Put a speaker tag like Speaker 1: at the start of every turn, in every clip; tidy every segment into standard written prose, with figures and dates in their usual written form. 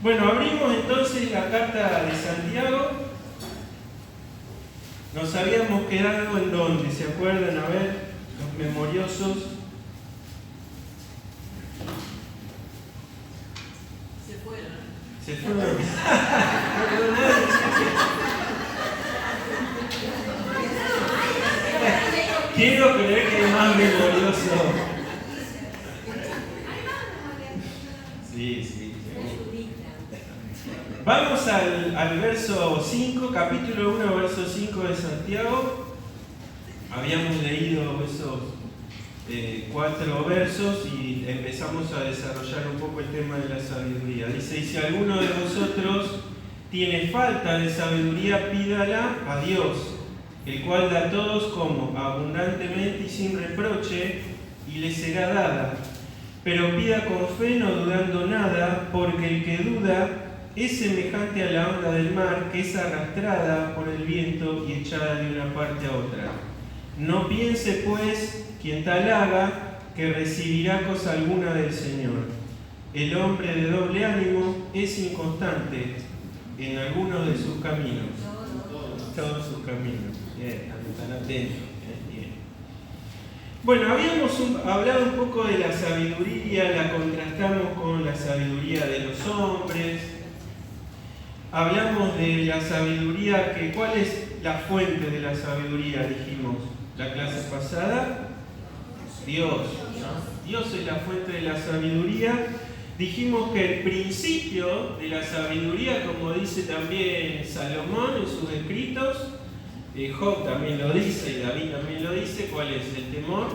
Speaker 1: Bueno, abrimos entonces la carta de Santiago. Nos habíamos quedado en donde, ¿se acuerdan? A ver, los memoriosos. Se fueron. No quedó nadie. Quiero creer que es más memorioso. Sí. Vamos al verso 5, capítulo 1, verso 5 de Santiago. Habíamos leído esos 4 versos y empezamos a desarrollar un poco el tema de la sabiduría. Dice, y si alguno de vosotros tiene falta de sabiduría, pídala a Dios, el cual da a todos como abundantemente y sin reproche, y le será dada. Pero pida con fe, no dudando nada, porque el que duda es semejante a la onda del mar, que es arrastrada por el viento y echada de una parte a otra. No piense, pues, quien tal haga, que recibirá cosa alguna del Señor. El hombre de doble ánimo es inconstante en algunos de sus caminos. Todos sus caminos. Bien, están atentos. Bien. Bueno, habíamos hablado un poco de la sabiduría, la contrastamos con la sabiduría de los hombres. Hablamos de la sabiduría, que ¿cuál es la fuente de la sabiduría? Dijimos la clase pasada. Dios. Dios es la fuente de la sabiduría. Dijimos que el principio de la sabiduría, como dice también Salomón en sus escritos, Job también lo dice y David también lo dice, ¿cuál es? El temor.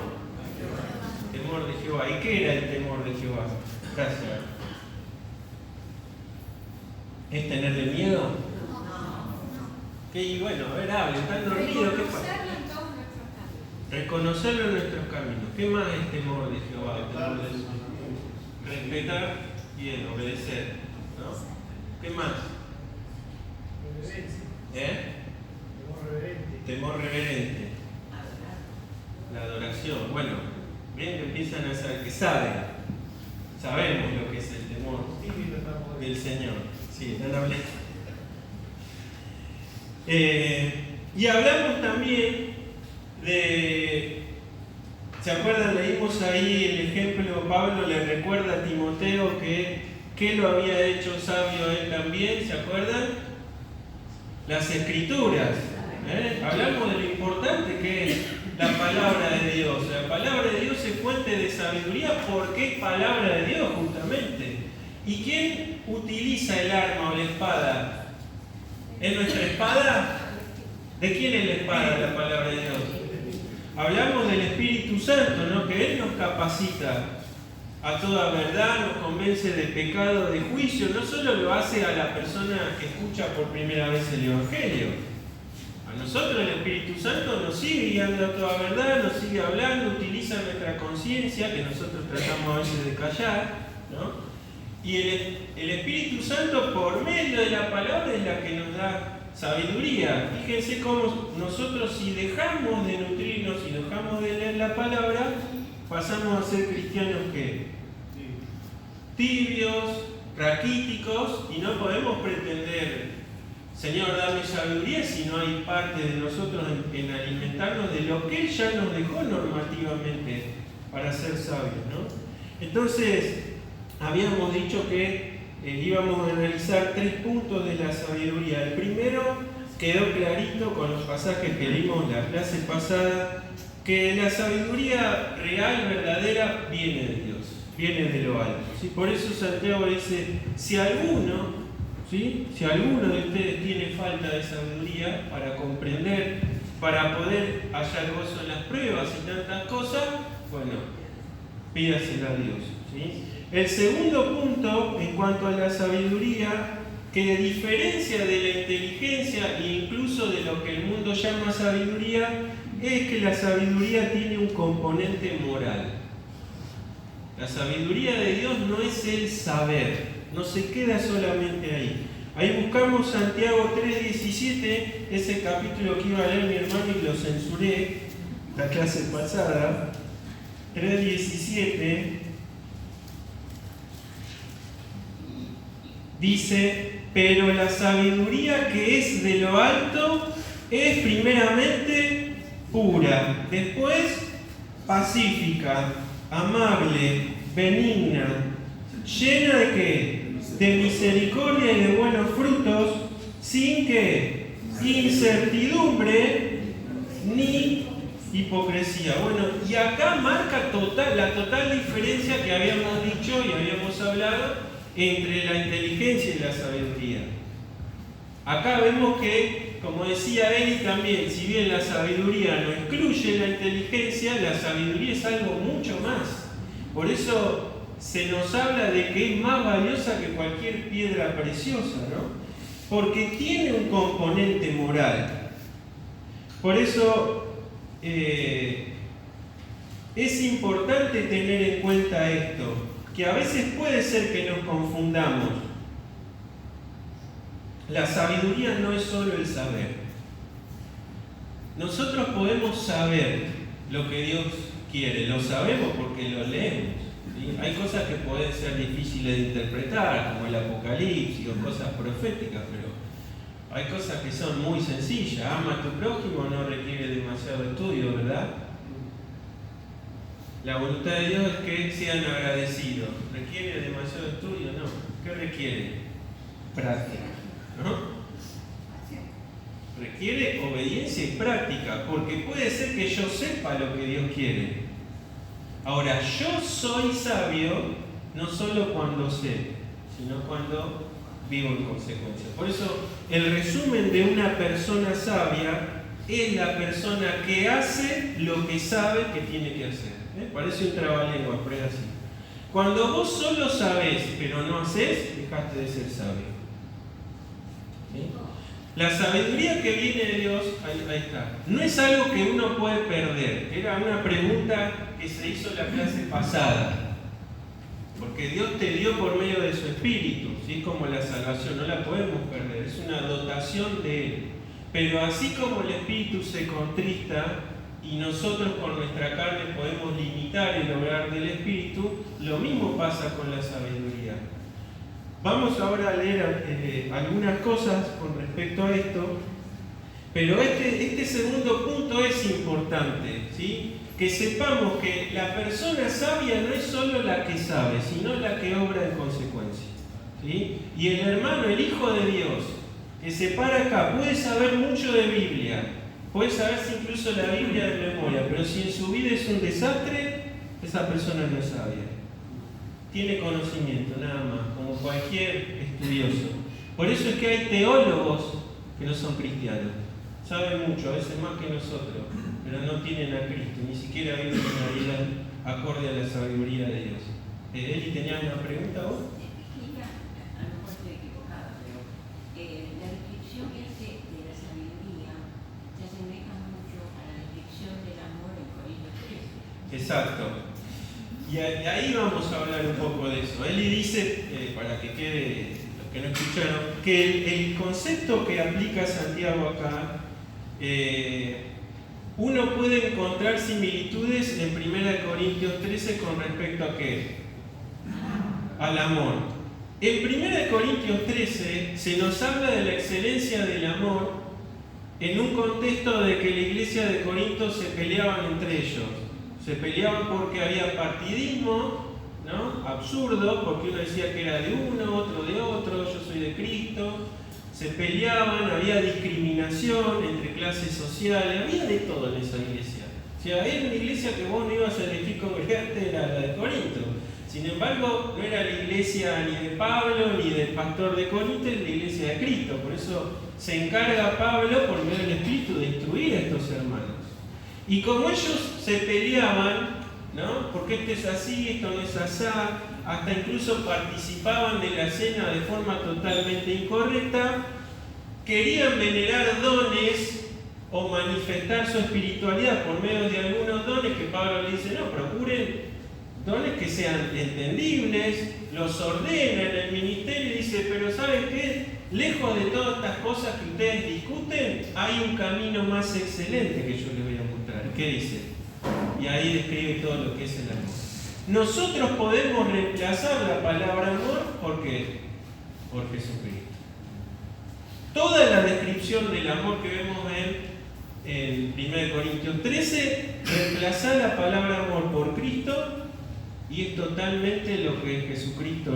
Speaker 1: El temor de Jehová. ¿Y qué era el temor de Jehová? Gracias. ¿Es tenerle miedo? No. Y bueno, a ver, hablen, están dormidos, ¿qué pasa? Reconocerlo en nuestros caminos. ¿Qué más es temor de Jehová? Temor de Dios. Respetar, bien, obedecer, ¿no? ¿Qué más? Temor reverente. La adoración. Bueno, bien que empiezan a saber, que saben. Sabemos lo que es el temor del Señor. Sí, están hablando. Y hablamos también de, ¿se acuerdan? Leímos ahí el ejemplo, Pablo le recuerda a Timoteo que lo había hecho sabio él también, ¿se acuerdan? Las Escrituras. Hablamos de lo importante que es la palabra de Dios. La palabra de Dios es fuente de sabiduría porque es palabra de Dios justamente. ¿Y quién utiliza el arma o la espada? ¿Es nuestra espada? ¿De quién es la espada, la palabra de Dios? Hablamos del Espíritu Santo, ¿no? Que Él nos capacita a toda verdad, nos convence de pecado, de juicio. No solo lo hace a la persona que escucha por primera vez el Evangelio. A nosotros el Espíritu Santo nos sigue guiando a toda verdad, nos sigue hablando, utiliza nuestra conciencia, que nosotros tratamos a veces de callar, ¿no? Y el Espíritu Santo, por medio de la palabra, es la que nos da sabiduría. Fíjense cómo nosotros, si dejamos de nutrirnos y dejamos de leer la palabra, pasamos a ser cristianos ¿qué? Tibios, raquíticos, y no podemos pretender, Señor, dame sabiduría, si no hay parte de nosotros en alimentarnos de lo que Él ya nos dejó normativamente para ser sabios, ¿no? Entonces, habíamos dicho que íbamos a analizar 3 puntos de la sabiduría. El primero quedó clarito con los pasajes que leímos la clase pasada, que la sabiduría real, verdadera, viene de Dios, viene de lo alto. ¿Sí? Por eso Santiago dice, si alguno de ustedes tiene falta de sabiduría para comprender, para poder hallar gozo en las pruebas y tantas cosas, bueno, pídasela a Dios. ¿Sí? El segundo punto, en cuanto a la sabiduría, que a diferencia de la inteligencia e incluso de lo que el mundo llama sabiduría, es que la sabiduría tiene un componente moral. La sabiduría de Dios no es el saber, no se queda solamente ahí. Ahí buscamos Santiago 3:17, ese capítulo que iba a leer mi hermano y lo censuré la clase pasada. 3:17. Dice, pero la sabiduría que es de lo alto es primeramente pura, después pacífica, amable, benigna, llena de ¿qué? De misericordia y de buenos frutos, sin que incertidumbre ni hipocresía. Bueno, y acá marca la total diferencia que habíamos dicho y habíamos hablado entre la inteligencia y la sabiduría. Acá vemos que, como decía Eli también, si bien la sabiduría no excluye la inteligencia, la sabiduría es algo mucho más. Por eso se nos habla de que es más valiosa que cualquier piedra preciosa, ¿no? Porque tiene un componente moral. Por eso es importante tener en cuenta esto, que a veces puede ser que nos confundamos. La sabiduría no es solo el saber. Nosotros podemos saber lo que Dios quiere, lo sabemos porque lo leemos. ¿Sí? Hay cosas que pueden ser difíciles de interpretar, como el Apocalipsis o cosas proféticas, pero hay cosas que son muy sencillas. Ama a tu prójimo no requiere demasiado estudio, ¿verdad? La voluntad de Dios es que sean agradecidos. ¿Requiere demasiado estudio? No. ¿Qué requiere? Práctica, ¿no? Requiere obediencia y práctica, porque puede ser que yo sepa lo que Dios quiere. Ahora, yo soy sabio no solo cuando sé, sino cuando vivo en consecuencia. Por eso, el resumen de una persona sabia es la persona que hace lo que sabe que tiene que hacer. Parece un trabalengua, pero es así. Cuando vos solo sabés, pero no hacés, dejaste de ser sabio. ¿Sí? La sabiduría que viene de Dios, ahí está, no es algo que uno puede perder. Era una pregunta que se hizo en la clase pasada. Porque Dios te dio por medio de su Espíritu, ¿sí? Como la salvación, no la podemos perder, es una dotación de Él. Pero así como el Espíritu se contrista y nosotros con nuestra carne podemos limitar el obrar del Espíritu, lo mismo pasa con la sabiduría. Vamos ahora a leer algunas cosas con respecto a esto, pero este segundo punto es importante, ¿sí? Que sepamos que la persona sabia no es solo la que sabe, sino la que obra en consecuencia, ¿sí? Y el hermano, el Hijo de Dios, que se para acá, puede saber mucho de Biblia, puede saberse incluso la Biblia de memoria, pero si en su vida es un desastre, esa persona no es sabia. Tiene conocimiento, nada más, como cualquier estudioso. Por eso es que hay teólogos que no son cristianos. Saben mucho, a veces más que nosotros, pero no tienen a Cristo, ni siquiera viven una vida acorde a la sabiduría de Dios. Eli, ¿tenías una pregunta vos?
Speaker 2: A lo mejor estoy equivocada, pero la descripción que hace de la sabiduría se asemeja mucho a la descripción del amor en Corintios 13.
Speaker 1: Exacto. Y ahí vamos a hablar un poco de eso. Eli dice, para que quede los que no escucharon, que el concepto que aplica Santiago acá, uno puede encontrar similitudes en 1 Corintios 13 con respecto a ¿qué? Al amor. En 1 Corintios 13 se nos habla de la excelencia del amor en un contexto de que la iglesia de Corinto se peleaban entre ellos. Se peleaban porque había partidismo, ¿no? Absurdo, porque uno decía que era de uno, otro de otro, yo soy de Cristo. Se peleaban, había discriminación entre clases sociales, había de todo en esa iglesia. O sea, era una iglesia que vos no ibas a elegir congregante, era la de Corinto. Sin embargo, no era la iglesia ni de Pablo ni del pastor de Corinto, es la iglesia de Cristo. Por eso se encarga Pablo, por medio del Espíritu, de instruir a estos hermanos. Y como ellos se peleaban, ¿no? Porque esto es así, esto no es asá, hasta incluso participaban de la cena de forma totalmente incorrecta, querían venerar dones o manifestar su espiritualidad por medio de algunos dones que Pablo le dice, no, procuren dones que sean entendibles, los ordena en el ministerio y dice, pero ¿saben qué? Lejos de todas estas cosas que ustedes discuten, hay un camino más excelente que yo les voy a mostrar. ¿Qué dice? Y ahí describe todo lo que es el amor. Nosotros podemos reemplazar la palabra amor, ¿por qué? por Jesucristo. Toda la descripción del amor que vemos en 1 Corintios 13, reemplazar la palabra amor por Cristo, y es totalmente lo que Jesucristo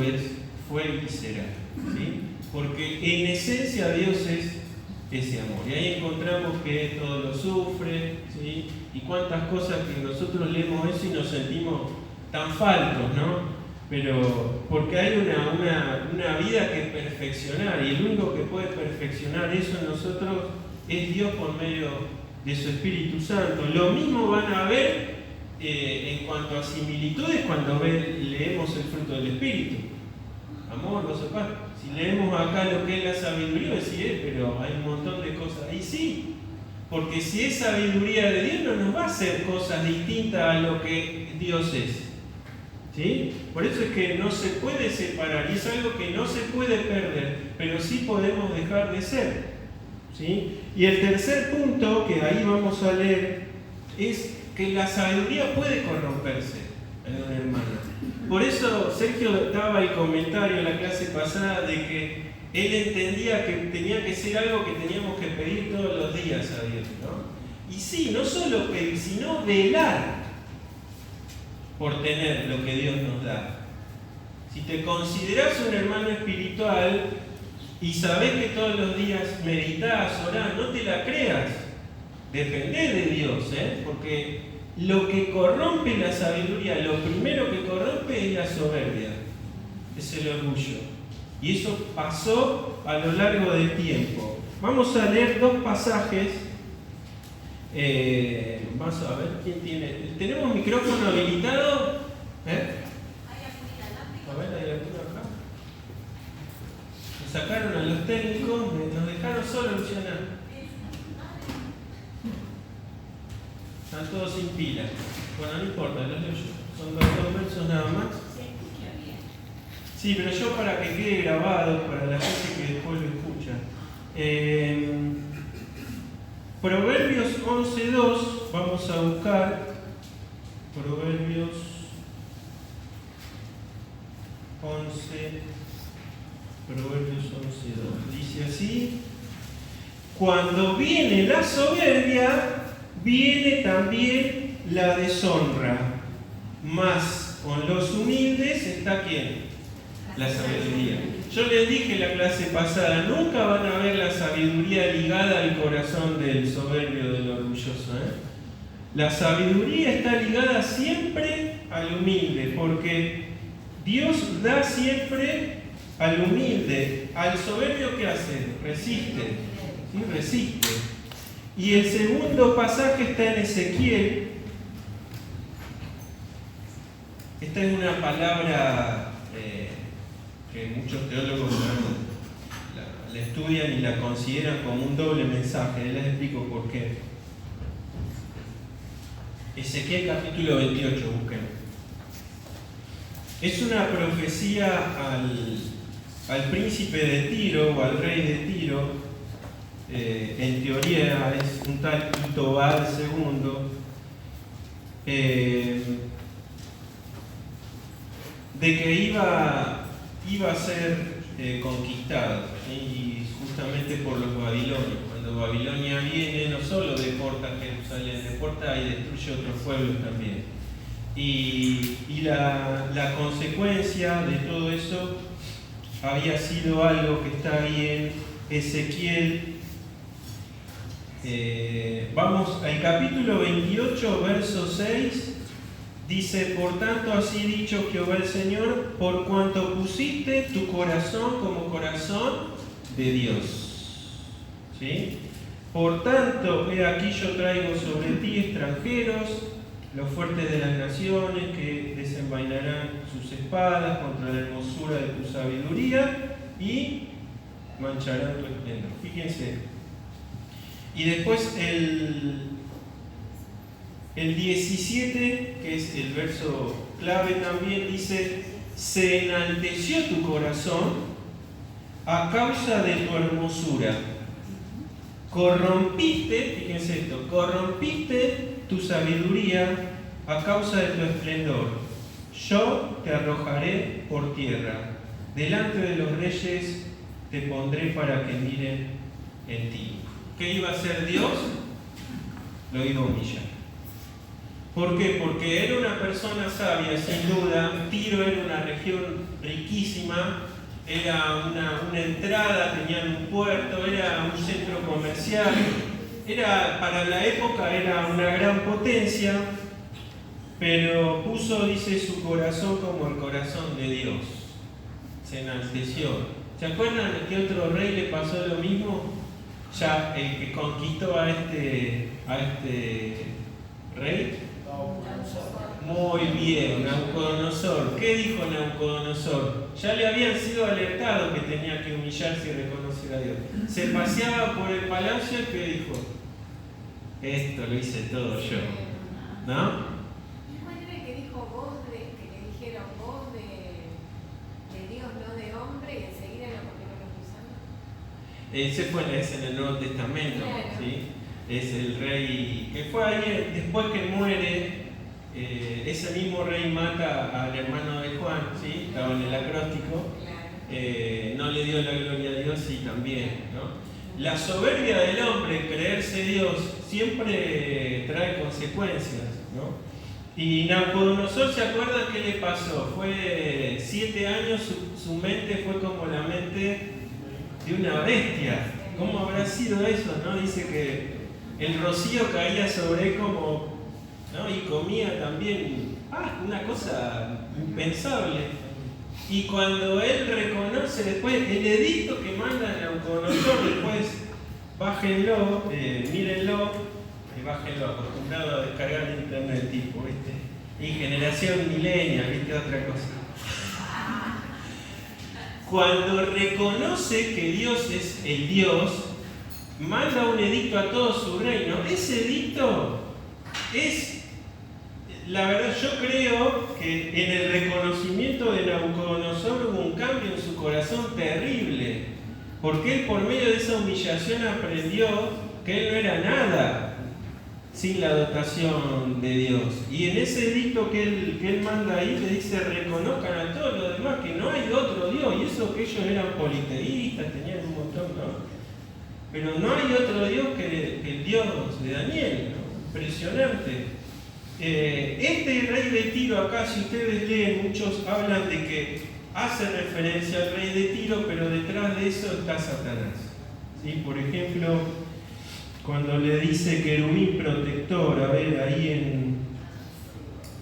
Speaker 1: fue y será, ¿sí? Porque en esencia Dios es ese amor. Y ahí encontramos que todo lo sufre, ¿sí? Y cuántas cosas que nosotros leemos eso y nos sentimos tan faltos, ¿no? Pero porque hay una vida que perfeccionar, y el único que puede perfeccionar eso en nosotros es Dios por medio de su Espíritu Santo. Lo mismo van a ver en cuanto a similitudes cuando leemos el fruto del Espíritu. Amor, gozo, paz. Si leemos acá lo que es la sabiduría, decir, pero hay un montón de cosas. Y sí, porque si es sabiduría de Dios, no nos va a hacer cosas distintas a lo que Dios es. ¿Sí? Por eso es que no se puede separar, y es algo que no se puede perder, pero sí podemos dejar de ser. ¿Sí? Y el tercer punto, que ahí vamos a leer, es que la sabiduría puede corromperse en un hermano. Por eso Sergio daba el comentario en la clase pasada de que él entendía que tenía que ser algo que teníamos que pedir todos los días a Dios, ¿no? Y sí, no solo pedir, sino velar por tener lo que Dios nos da. Si te consideras un hermano espiritual y sabes que todos los días meditas, orás, no te la creas. Dependés de Dios, porque lo que corrompe la sabiduría, lo primero que corrompe es la soberbia, es el orgullo. Y eso pasó a lo largo del tiempo. Vamos a leer dos pasajes. Vamos a ver quién tiene. ¿Tenemos micrófono habilitado? A ver, ¿hay alguno acá? Nos sacaron a los técnicos, nos dejaron solo, Luciana. Están todos sin pila. Bueno, no importa, los leo yo. Son dos versos nada más. Sí, pero yo para que quede grabado, para la gente que después lo escucha. Proverbios 11.2, vamos a buscar Proverbios 11.2. Dice así: cuando viene la soberbia, viene también la deshonra, mas con los humildes está ¿quién? La sabiduría. Yo les dije en la clase pasada, nunca van a ver la sabiduría ligada al corazón del soberbio, del orgulloso. La sabiduría está ligada siempre al humilde, porque Dios da siempre al humilde. Al soberbio, ¿qué hace? Resiste. ¿Sí? Resiste. Y el segundo pasaje está en Ezequiel. Esta es una palabra que muchos teólogos la estudian y la consideran como un doble mensaje. Les explico por qué. Ezequiel capítulo 28, busquen. Es una profecía al príncipe de Tiro o al rey de Tiro. En teoría es un tal Itobal II. De que iba a ser conquistado, ¿sí? Y justamente por los babilonios. Cuando Babilonia viene, no solo deporta a Jerusalén, deporta y destruye otros pueblos también. Y la consecuencia de todo eso había sido algo que está ahí en Ezequiel. Vamos al capítulo 28, verso 6. Dice: por tanto, así dicho Jehová el Señor, por cuanto pusiste tu corazón como corazón de Dios. ¿Sí? Por tanto, he aquí yo traigo sobre ti extranjeros, los fuertes de las naciones, que desenvainarán sus espadas contra la hermosura de tu sabiduría y mancharán tu esplendor. Fíjense. Y después el 17, que es el verso clave también, dice: se enalteció tu corazón a causa de tu hermosura. Corrompiste, fíjense esto, corrompiste tu sabiduría a causa de tu esplendor. Yo te arrojaré por tierra delante de los reyes te pondré para que miren en ti. ¿Qué iba a hacer Dios? Lo iba a humillar. ¿Por qué? Porque era una persona sabia, sin duda. Tiro era una región riquísima, era una entrada, tenían un puerto, era un centro comercial, para la época era una gran potencia, pero puso, dice, su corazón como el corazón de Dios. Se enalteció. ¿Se acuerdan de qué otro rey le pasó lo mismo? Ya el que conquistó a este rey. Muy bien, Nabucodonosor. ¿Qué dijo Nabucodonosor? Ya le habían sido alertados que tenía que humillarse y reconocer a Dios. Se paseaba por el palacio y ¿qué dijo? Esto lo hice todo yo. ¿No?
Speaker 3: ¿Cuál era el que dijo que le dijeron voz de Dios, no de hombre, y enseguida lo volvieron usando?
Speaker 1: Ese fue en el Nuevo Testamento,
Speaker 3: claro.
Speaker 1: ¿sí? Es el rey que fue ahí, después que muere, ese mismo rey mata al hermano de Juan, ¿sí? Estaba en el acróstico, no le dio la gloria a Dios y también, ¿no? La soberbia del hombre, creerse Dios, siempre trae consecuencias, ¿no? Y Nabucodonosor, ¿se acuerdan qué le pasó? Fue 7 años, su mente fue como la mente de una bestia. ¿Cómo habrá sido eso, no? Dice que el rocío caía sobre él como, ¿no? Y comía también, una cosa impensable. Y cuando él reconoce después el edicto que manda Nabucodonosor, después bájenlo, mírenlo, bájenlo, acostumbrado a descargar de internet tipo, ¿viste? Y generación milenial, ¿viste? Otra cosa. Cuando reconoce que Dios es el Dios, manda un edicto a todo su reino. Ese edicto es, la verdad, yo creo que en el reconocimiento de Nabucodonosor hubo un cambio en su corazón terrible, porque él por medio de esa humillación aprendió que él no era nada sin la dotación de Dios. Y en ese edicto que él manda ahí, le dice, reconozcan a todos los demás que no hay otro Dios, y eso que ellos eran politeístas, tenían un montón, ¿no? Pero no hay otro Dios que el Dios de Daniel, ¿no? Impresionante. Este rey de Tiro acá, si ustedes leen, muchos hablan de que hace referencia al rey de Tiro, pero detrás de eso está Satanás. ¿Sí? Por ejemplo, cuando le dice querubín protector, a ver, ahí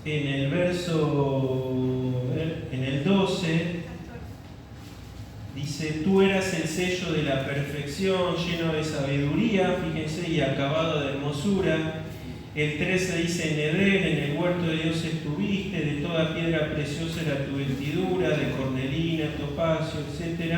Speaker 1: en el verso, en el 12, dice, tú eras el sello de la perfección, lleno de sabiduría, fíjense, y acabado de hermosura. El 13 dice, en Edén, en el huerto de Dios estuviste, de toda piedra preciosa era tu vestidura, de cornelina, topacio, etc.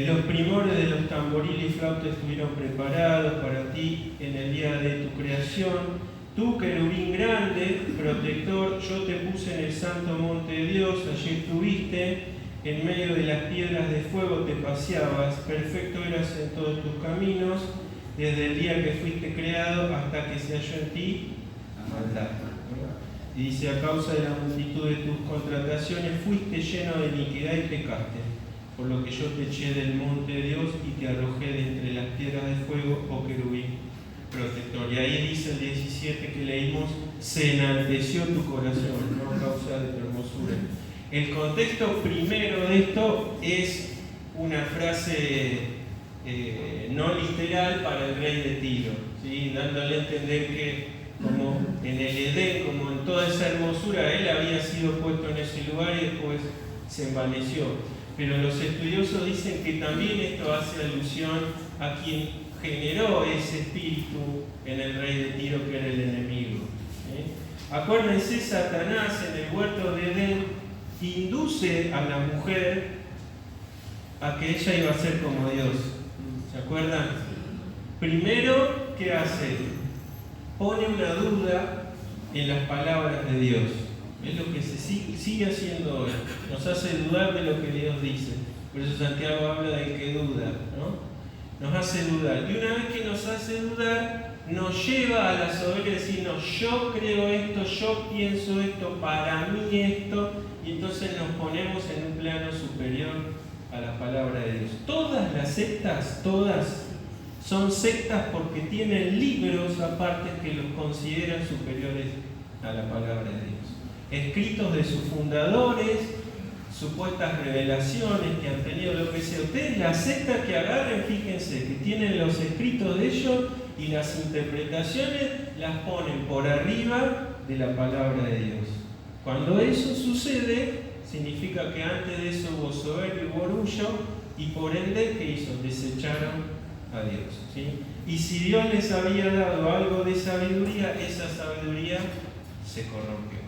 Speaker 1: Los primores de los tamboriles y flautas estuvieron preparados para ti en el día de tu creación. Tú, querubín grande, protector, yo te puse en el santo monte de Dios, allí estuviste, en medio de las piedras de fuego te paseabas, perfecto eras en todos tus caminos, desde el día que fuiste creado hasta que se halló en ti maldad. Y dice, a causa de la multitud de tus contrataciones fuiste lleno de iniquidad y pecaste, por lo que yo te eché del monte de Dios y te arrojé de entre las piedras de fuego, oh querubín protector. Y ahí dice el 17 que leímos, se enalteció tu corazón, no a causa de tu hermosura. El contexto primero de esto es una frase no literal para el rey de Tiro, ¿sí? Dándole a entender que como en el Edén, como en toda esa hermosura, él había sido puesto en ese lugar y después se envaneció. Pero los estudiosos dicen que también esto hace alusión a quien generó ese espíritu en el rey de Tiro, que era el enemigo, ¿sí? Acuérdense, Satanás en el huerto de Edén induce a la mujer a que ella iba a ser como Dios. ¿Se acuerdan? Primero, ¿qué hace? Pone una duda en las palabras de Dios. Es lo que se sigue haciendo hoy. Nos hace dudar de lo que Dios dice. Por eso Santiago habla del que duda, ¿no? Nos hace dudar. Y una vez que nos hace dudar, nos lleva a la soberbia de decir, no, yo creo esto, yo pienso esto, para mí esto, y entonces nos ponemos en un plano superior a la palabra de Dios. Todas las sectas, todas, son sectas porque tienen libros aparte que los consideran superiores a la palabra de Dios. Escritos de sus fundadores, supuestas revelaciones que han tenido, lo que sea. Ustedes, las sectas que agarren, fíjense, que tienen los escritos de ellos y las interpretaciones las ponen por arriba de la palabra de Dios. Cuando eso sucede, significa que antes de eso hubo soberbia y orgullo, y por ende, ¿qué hizo? Desecharon a Dios, ¿sí? Y si Dios les había dado algo de sabiduría, esa sabiduría se corrompió.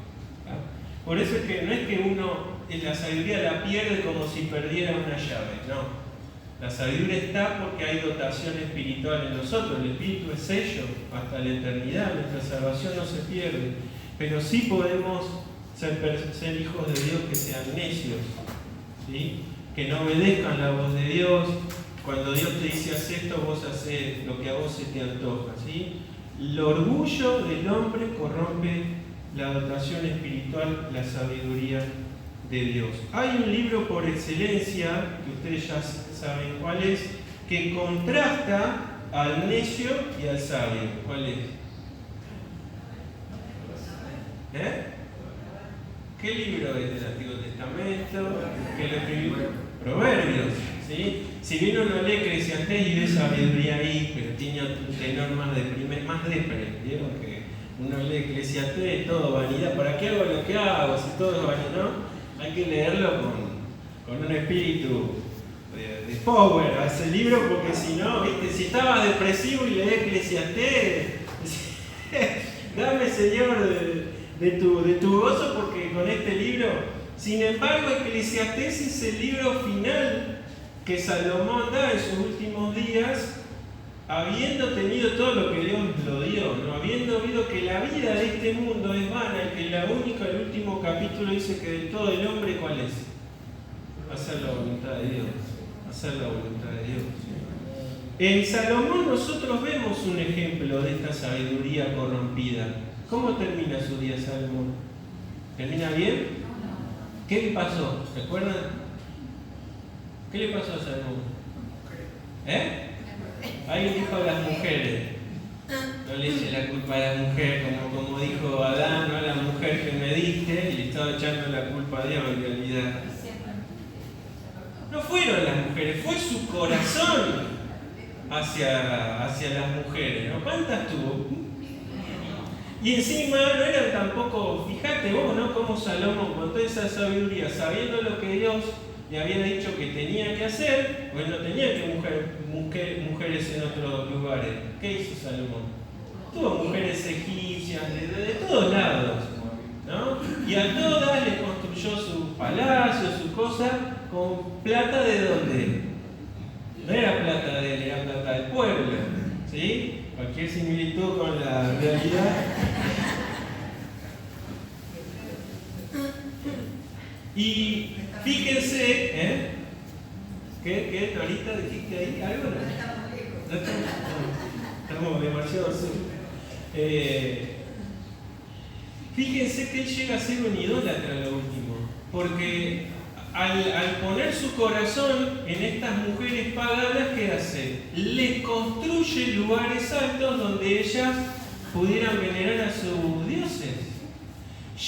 Speaker 1: Por eso es que no es que uno la sabiduría la pierde como si perdiera una llave, no. La sabiduría está porque hay dotación espiritual en nosotros. El espíritu es sello hasta la eternidad, nuestra salvación no se pierde. Pero sí podemos ser hijos de Dios que sean necios, ¿sí? Que no obedezcan la voz de Dios. Cuando Dios te dice haz esto, vos haces lo que a vos se te antoja, ¿sí? El orgullo del hombre corrompe la dotación espiritual, la sabiduría de Dios. Hay un libro por excelencia, que ustedes ya saben cuál es, que contrasta al necio y al sabio. ¿Cuál es? ¿Qué libro es del Antiguo Testamento? ¿Qué lo escribió? Proverbios, ¿sí? Si bien uno lee Eclesiastés y ve sabiduría ahí, pero tiene un tenor más depre, ¿vieron? Que uno lee Eclesiastés, todo vanidad. ¿Para qué hago lo que hago? Si todo es vanidad, ¿no? Hay que leerlo con un espíritu de power a ese libro, porque si no, ¿viste? Si estabas depresivo y lees Eclesiastés, dame, Señor, de tu gozo, porque con este libro. Sin embargo, Eclesiastés es el libro final que Salomón da en sus últimos días, habiendo tenido todo lo que Dios lo dio, ¿no? Habiendo oído que la vida de este mundo es vana, y que el último capítulo dice que de todo el hombre, ¿cuál es? Hacer la voluntad de Dios. Hacer la voluntad de Dios. En Salomón nosotros vemos un ejemplo de esta sabiduría corrompida. ¿Cómo termina su día Salomón? ¿Termina bien? ¿Qué le pasó? ¿Se acuerdan? ¿Qué le pasó a Salomón? Alguien dijo a las mujeres. No le eche la culpa a la mujer, como dijo Adán, no a la mujer que me diste, y le estaba echando la culpa a Dios en realidad. No fueron las mujeres, fue su corazón hacia las mujeres, ¿no? ¿Cuántas tuvo? Y encima no eran tampoco, fíjate vos, ¿no? Como Salomón, con toda esa sabiduría, sabiendo lo que Dios le había dicho que tenía que hacer, pues no tenía que mujeres en otros lugares. ¿Qué hizo Salomón? Tuvo mujeres egipcias de todos lados, ¿no? Y a todas les construyó su palacio, su cosa, con plata de dónde. No era plata de él, era plata del pueblo, ¿sí? Cualquier similitud con la realidad. Y fíjense, ¿qué? ¿Ahorita dijiste ahí algo? No estamos demasiado sur. Fíjense que él llega a ser un idólatra a lo último, porque al poner su corazón en estas mujeres paganas, ¿qué hace? Les construye lugares altos donde ellas pudieran venerar a sus dioses.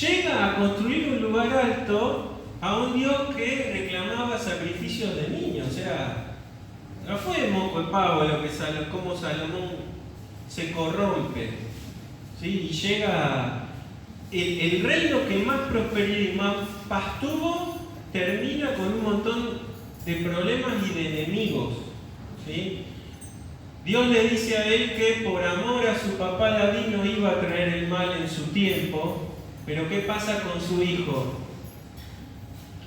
Speaker 1: Llega a construir un lugar alto a un Dios que reclamaba sacrificios de niños. O sea, no fue moco de pavo como Salomón se corrompe, ¿sí? Y llega el reino que más prosperidad y más paz tuvo, termina con un montón de problemas y de enemigos, ¿sí? Dios le dice a él que por amor a su papá David no iba a traer el mal en su tiempo, pero ¿qué pasa con su hijo?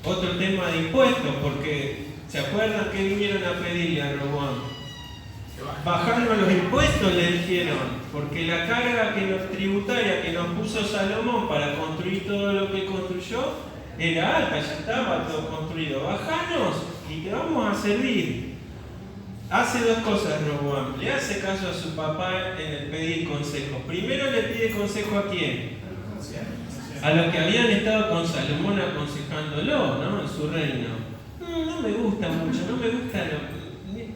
Speaker 1: Otro tema de impuestos, porque ¿se acuerdan que vinieron a pedirle a Roboam? Bajarnos los impuestos, le dijeron, porque la carga tributaria que nos puso Salomón para construir todo lo que construyó era alta, ya estaba todo construido. Bajanos y te vamos a servir. hace dos cosas Roboam. Le hace caso a su papá en el pedir consejo. Primero le pide consejo ¿a quién? A los que habían estado con Salomón aconsejándolo, ¿no? En su reino. No me gusta mucho, no me gusta.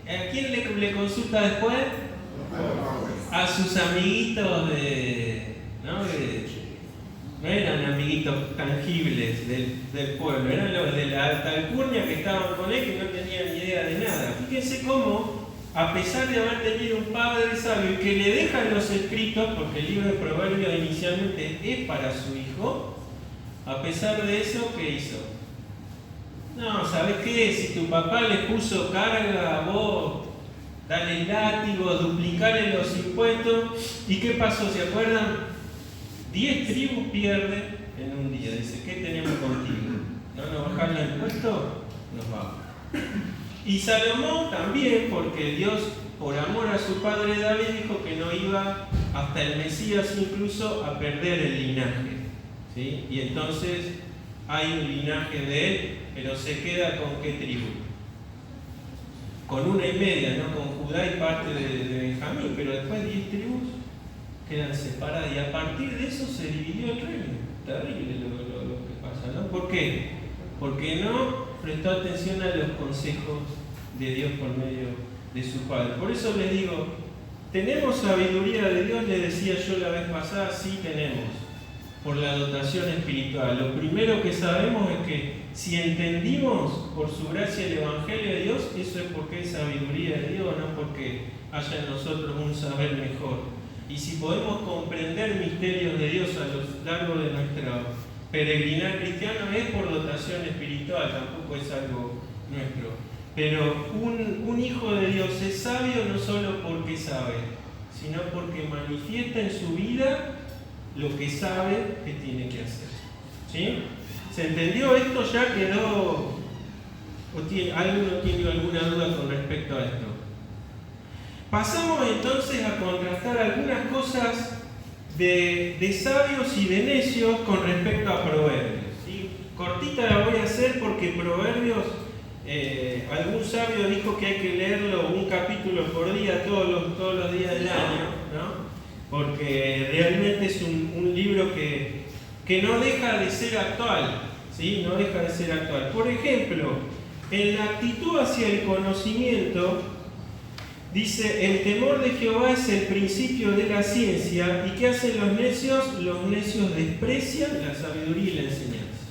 Speaker 1: ¿A quién le consulta después? A sus amiguitos no eran amiguitos tangibles del pueblo, eran los de la alta alcurnia que estaban con él, que no tenían ni idea de nada. Fíjense cómo, a pesar de haber tenido un padre sabio y que le dejan los escritos, porque el libro de Proverbios inicialmente es para su hijo, a pesar de eso, ¿qué hizo? No, ¿sabes qué? Si tu papá le puso carga a vos, dale látigo, duplicale los impuestos. ¿Y qué pasó? ¿Se acuerdan? 10 tribus pierden en un día. Dice, ¿qué tenemos contigo? ¿No nos bajan los impuestos? Nos vamos. Y Salomón también, porque Dios, por amor a su padre David, dijo que no iba hasta el Mesías incluso a perder el linaje. ¿Sí? Y entonces hay un linaje de él, pero se queda con qué tribu? Con 1,5, ¿no? Con Judá y parte de Benjamín, pero después 10 tribus quedan separadas y a partir de eso se dividió el reino. Terrible lo que pasa, ¿no? ¿Por qué? Porque no prestó atención a los consejos de Dios por medio de su Padre. Por eso les digo, ¿tenemos sabiduría de Dios? Le decía yo la vez pasada, sí tenemos, por la dotación espiritual. Lo primero que sabemos es que si entendimos por su gracia el Evangelio de Dios, eso es porque es sabiduría de Dios, no porque haya en nosotros un saber mejor. Y si podemos comprender misterios de Dios a lo largo de nuestro peregrinar cristiano, es por dotación espiritual, tampoco es algo nuestro. Pero un hijo de Dios es sabio no solo porque sabe, sino porque manifiesta en su vida lo que sabe que tiene que hacer. ¿Sí? ¿Se entendió esto? ¿Ya quedó? ¿Alguno tiene alguna duda con respecto a esto? Pasamos entonces a contrastar algunas cosas de sabios y de necios con respecto a Proverbios. ¿Sí? Cortita la voy a hacer porque Proverbios, algún sabio dijo que hay que leerlo un capítulo por día todos los días del año, ¿no? Porque realmente es un libro que no deja de ser actual, ¿sí? No deja de ser actual. Por ejemplo, en la actitud hacia el conocimiento, dice, el temor de Jehová es el principio de la ciencia. ¿Y qué hacen los necios? Los necios desprecian la sabiduría y la enseñanza.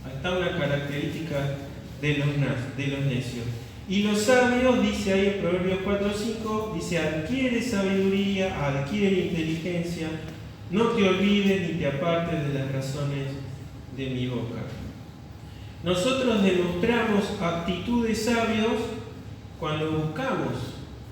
Speaker 1: Ahí está una característica de los necios. Y los sabios, dice ahí en Proverbios 4:5, dice, adquiere sabiduría, adquiere inteligencia, no te olvides ni te apartes de las razones de mi boca. Nosotros demostramos actitud de sabios cuando buscamos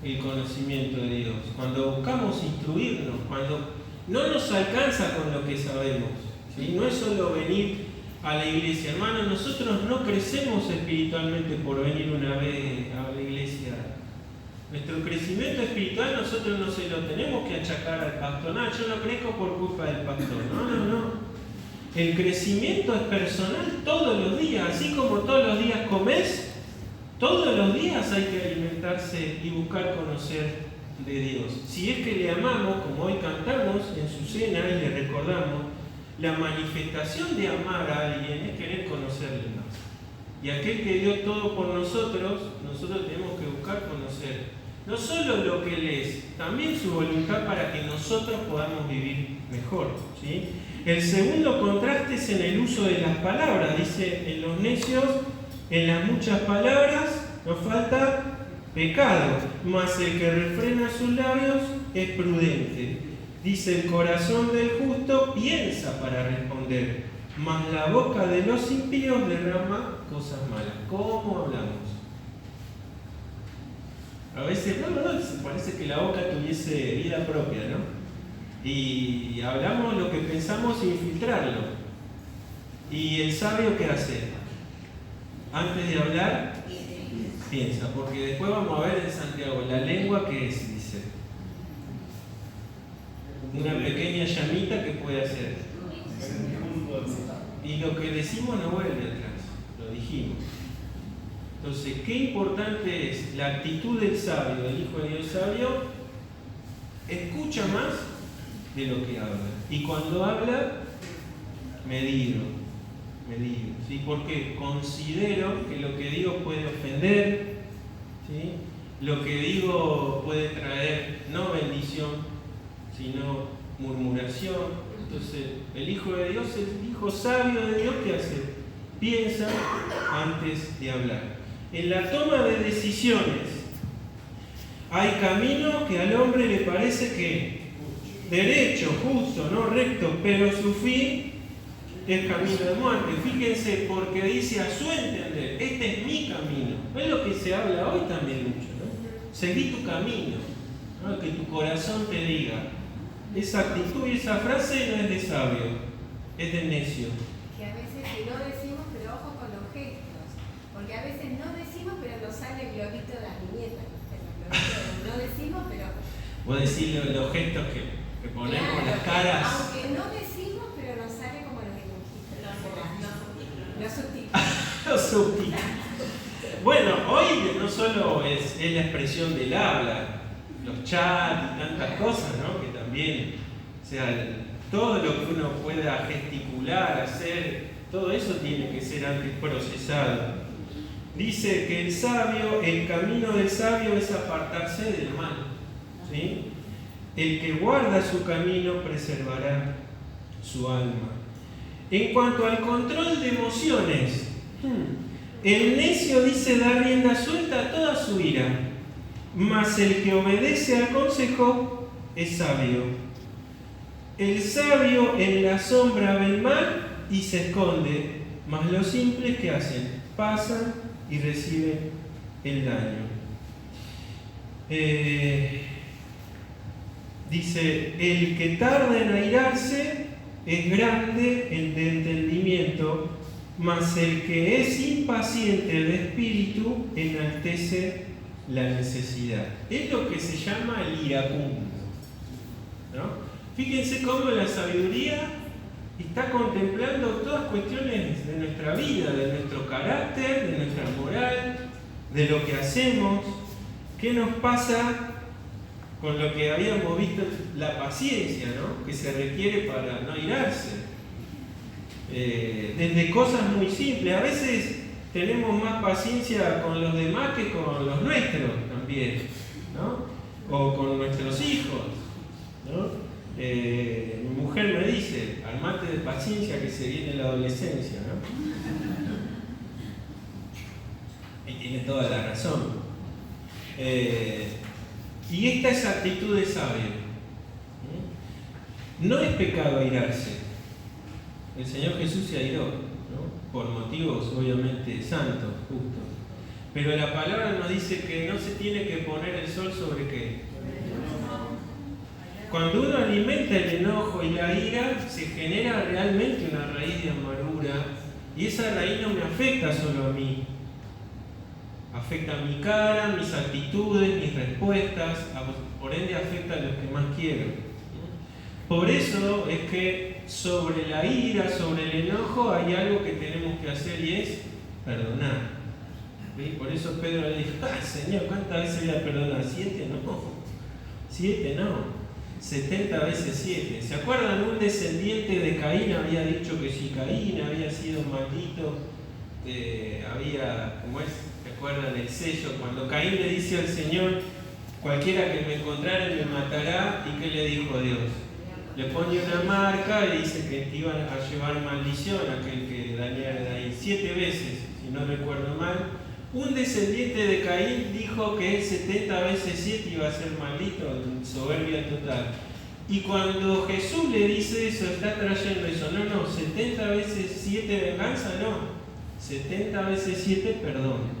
Speaker 1: el conocimiento de Dios, cuando buscamos instruirnos, cuando no nos alcanza con lo que sabemos, ¿sí? No es solo venir a la iglesia, hermanos, nosotros no crecemos espiritualmente por venir una vez a la iglesia. Nuestro crecimiento espiritual nosotros no se lo tenemos que achacar al pastor. No, yo no crezco por culpa del pastor. No. El crecimiento es personal todos los días, así como todos los días comés, todos los días hay que alimentarse y buscar conocer de Dios. Si es que le amamos, como hoy cantamos en su cena y le recordamos, la manifestación de amar a alguien es querer conocerle más. Y aquel que dio todo por nosotros tenemos que buscar conocer no solo lo que Él es, también su voluntad para que nosotros podamos vivir mejor, ¿sí? El segundo contraste es en el uso de las palabras. Dice, en los necios, en las muchas palabras, nos falta pecado, mas el que refrena sus labios es prudente. Dice, el corazón del justo piensa para responder, mas la boca de los impíos derrama cosas malas. ¿Cómo hablamos? A veces, parece que la boca tuviese vida propia, ¿no? Y hablamos lo que pensamos sin filtrarlo. ¿Y el sabio qué hace? Antes de hablar, piensa, porque después vamos a ver en Santiago, la lengua que es, dice. Una pequeña llamita que puede hacer. Y lo que decimos no vuelve atrás, lo dijimos. Entonces, qué importante es la actitud del sabio, del Hijo de Dios sabio. Escucha más de lo que habla. Y cuando habla, medido, ¿sí? Porque considero que lo que digo puede ofender, ¿sí? Lo que digo puede traer no bendición, sino murmuración. Entonces, el Hijo de Dios, el Hijo sabio de Dios, ¿qué hace? Piensa antes de hablar. En la toma de decisiones hay camino que al hombre le parece que derecho, justo, no recto, pero su fin es camino de muerte. Fíjense, porque dice a su entender, este es mi camino. Es lo que se habla hoy también mucho, ¿no? Seguí tu camino, ¿no? Que tu corazón te diga. Esa actitud y esa frase no es de sabio, es de necio.
Speaker 3: Que a veces no decimos, pero ojo con los gestos. Porque a veces no decimos, pero nos sale el globito de las viñetas. No decimos, pero...
Speaker 1: Vos decís los gestos que ponemos,
Speaker 3: claro,
Speaker 1: las caras.
Speaker 3: Aunque no decimos, pero nos sale como los dibujitos. Los subtítulos.
Speaker 1: Los subtítulos. Bueno, hoy no solo es la expresión del habla, los chats y tantas cosas, ¿no? Que también, o sea, todo lo que uno pueda gesticular, hacer, todo eso tiene que ser antes procesado. Dice que el camino del sabio es apartarse del mal, ¿sí? El que guarda su camino preservará su alma. En cuanto al control de emociones, el necio dice dar rienda suelta a toda su ira, mas el que obedece al consejo es sabio. El sabio en la sombra ve el mal y se esconde, mas los simples ¿qué hacen? Pasan y reciben el daño. Dice, el que tarda en airarse es grande de entendimiento, mas el que es impaciente de espíritu enaltece la necesidad. Es lo que se llama el iracundo, ¿no? Fíjense cómo la sabiduría está contemplando todas cuestiones de nuestra vida, de nuestro carácter, de nuestra moral, de lo que hacemos. ¿Qué nos pasa con lo que habíamos visto, la paciencia, ¿no? Que se requiere para no airarse? Desde cosas muy simples. A veces tenemos más paciencia con los demás que con los nuestros también, ¿no? O con nuestros hijos, ¿no? Mi mujer me dice, armate de paciencia que se viene la adolescencia, ¿no? Y tiene toda la razón. Y esta es actitud de sabio. No es pecado airarse. El Señor Jesús se airó, ¿no? Por motivos obviamente santos, justos. Pero la palabra nos dice que no se tiene que poner el sol sobre qué. Cuando uno alimenta el enojo y la ira, se genera realmente una raíz de amargura, y esa raíz no me afecta solo a mí, afecta a mi cara, mis actitudes, mis respuestas, por ende afecta a los que más quiero. Por eso es que sobre la ira, sobre el enojo, hay algo que tenemos que hacer y es perdonar. ¿Sí? Por eso Pedro le dijo, Señor, ¿cuántas veces voy a perdonar? 7 no, 7 no. 70 veces 7. ¿Se acuerdan? Un descendiente de Caín había dicho que si Caín había sido maldito, ¿cómo es? ¿Se acuerdan el sello? Cuando Caín le dice al Señor, cualquiera que me encontrare me matará, ¿y qué le dijo Dios? Le pone una marca y dice que iban a llevar maldición a aquel que dañara de ahí. 7 veces, si no recuerdo mal. Un descendiente de Caín dijo que él 70 veces 7 iba a ser maldito, en soberbia total. Y cuando Jesús le dice eso, está trayendo eso. No, 70 veces 7 venganza, no. 70 veces 7 perdón.